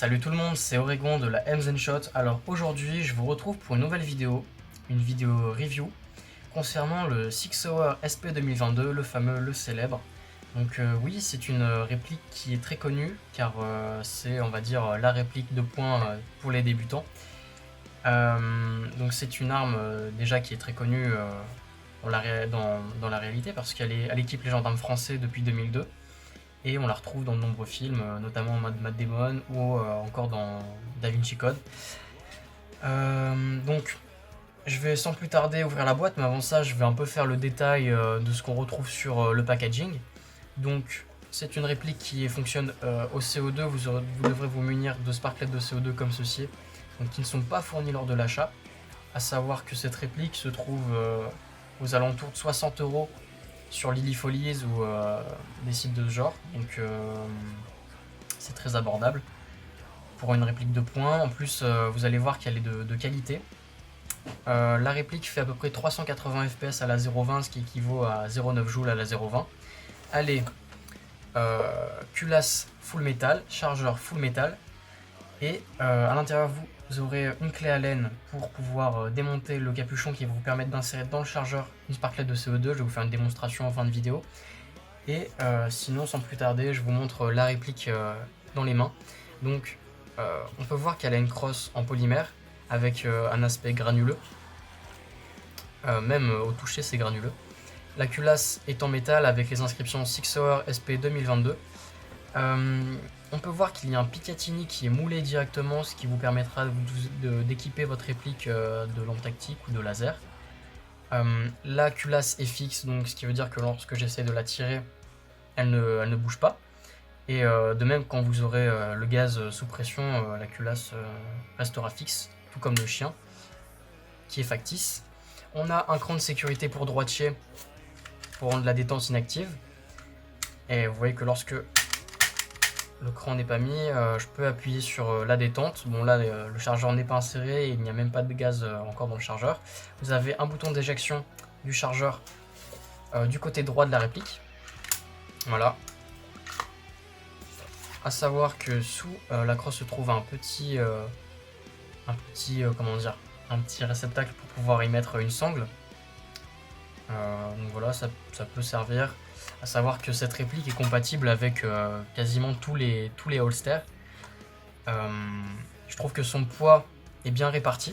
Salut tout le monde, c'est Oregon de la Hems Shot. Alors aujourd'hui, je vous retrouve pour une nouvelle vidéo, une vidéo review concernant le Six Hour SP 2022, le fameux, le célèbre. Donc oui, c'est une réplique qui est très connue car c'est, on va dire, la réplique de poing pour les débutants. Donc c'est une arme déjà qui est très connue dans la réalité parce qu'elle est à l'équipe Les Gendarmes Français depuis 2002. Et on la retrouve dans de nombreux films, notamment Matt Damon ou encore dans Da Vinci Code. Donc, je vais sans plus tarder ouvrir la boîte, mais avant ça, je vais un peu faire le détail de ce qu'on retrouve sur le packaging. Donc, c'est une réplique qui fonctionne au CO2. Vous devrez vous munir de sparklets de CO2 comme ceci, donc qui ne sont pas fournis lors de l'achat. À savoir que cette réplique se trouve aux alentours de 60 € sur Lily Follies ou des sites de ce genre, donc c'est très abordable pour une réplique de poing. En plus, vous allez voir qu'elle est de qualité. La réplique fait à peu près 380 fps à la 0.20, ce qui équivaut à 0.9 joules à la 0.20. Elle est culasse full metal, chargeur full metal, et à l'intérieur vous aurez une clé Allen pour pouvoir démonter le capuchon qui va vous permettre d'insérer dans le chargeur une sparklet de CO2. Je vais vous faire une démonstration en fin de vidéo. Et sinon, sans plus tarder, je vous montre la réplique dans les mains. Donc on peut voir qu'elle a une crosse en polymère avec un aspect granuleux. Même au toucher c'est granuleux. La culasse est en métal avec les inscriptions Six Hour SP 2022. On peut voir qu'il y a un Picatinny qui est moulé directement, ce qui vous permettra d'équiper votre réplique de lampe tactique ou de laser. La culasse est fixe, donc ce qui veut dire que lorsque j'essaie de la tirer, elle ne bouge pas. Et de même, quand vous aurez le gaz sous pression, la culasse restera fixe, tout comme le chien, qui est factice. On a un cran de sécurité pour droitier, pour rendre la détente inactive. Et vous voyez que lorsque le cran n'est pas mis, je peux appuyer sur la détente. Bon là, le chargeur n'est pas inséré et il n'y a même pas de gaz encore dans le chargeur. Vous avez un bouton d'éjection du chargeur du côté droit de la réplique. Voilà. À savoir que sous la crosse se trouve un petit réceptacle pour pouvoir y mettre une sangle. Donc voilà, ça peut servir. À savoir que cette réplique est compatible avec quasiment tous les holsters. Je trouve que son poids est bien réparti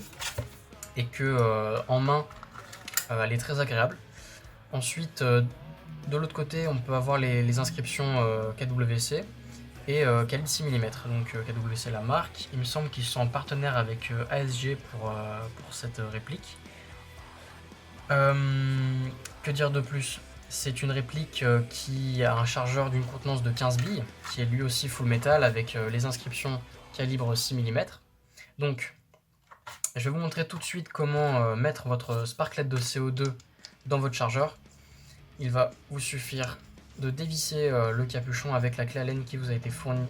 et que en main elle est très agréable. Ensuite, de l'autre côté, on peut avoir les inscriptions KWC et calibre 6 mm. Donc KWC la marque. Il me semble qu'ils sont en partenaire avec ASG pour cette réplique. Que dire de plus? C'est une réplique qui a un chargeur d'une contenance de 15 billes, qui est lui aussi full metal avec les inscriptions calibre 6 mm. Donc, je vais vous montrer tout de suite comment mettre votre sparklet de CO2 dans votre chargeur. Il va vous suffire de dévisser le capuchon avec la clé Allen qui vous a été fournie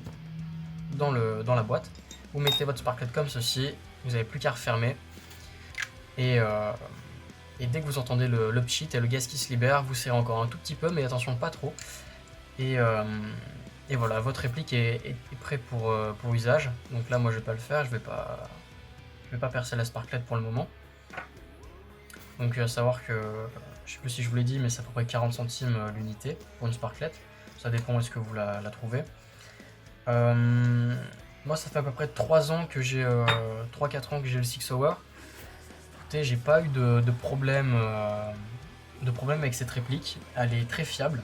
dans la boîte. Vous mettez votre sparklet comme ceci, vous n'avez plus qu'à refermer. Et dès que vous entendez le pchit et le gaz qui se libère, vous serrez encore un tout petit peu, mais attention, pas trop. Et voilà, votre réplique est prête pour usage. Donc là, moi, je vais pas le faire, je vais pas percer la sparklet pour le moment. Donc à savoir que, je sais plus si je vous l'ai dit, mais c'est à peu près 40 centimes l'unité pour une sparklet. Ça dépend où est-ce que vous la trouvez. Moi, ça fait à peu près 3 ans que j'ai 3-4 ans que j'ai le Six Hour. J'ai pas eu de problème avec cette réplique. Elle est très fiable.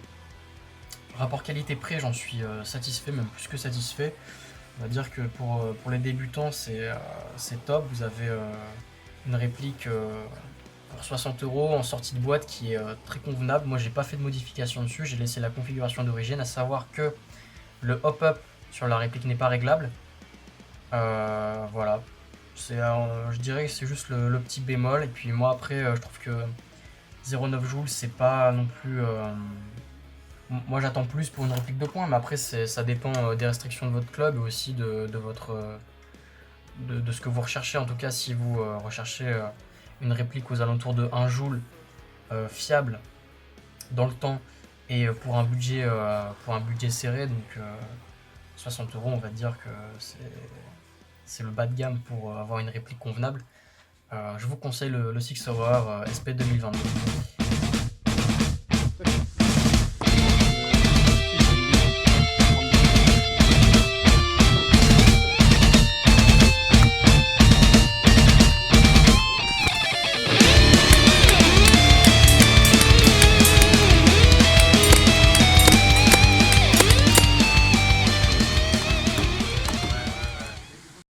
Rapport qualité-prix, j'en suis satisfait, même plus que satisfait. On va dire que pour les débutants, c'est top. Vous avez une réplique pour 60 € en sortie de boîte qui est très convenable. Moi, j'ai pas fait de modification dessus. J'ai laissé la configuration d'origine, à savoir que le hop-up sur la réplique n'est pas réglable. Voilà. Je dirais que c'est juste le petit bémol. Et puis moi après je trouve que 0.9 joules c'est pas non plus moi j'attends plus pour une réplique de poing, mais après ça dépend des restrictions de votre club et aussi de ce que vous recherchez. En tout cas, si vous recherchez une réplique aux alentours de 1 joule fiable dans le temps et pour un budget serré, donc 60 euros, on va dire que c'est le bas de gamme pour avoir une réplique convenable. Je vous conseille le Six Hour SP 2022.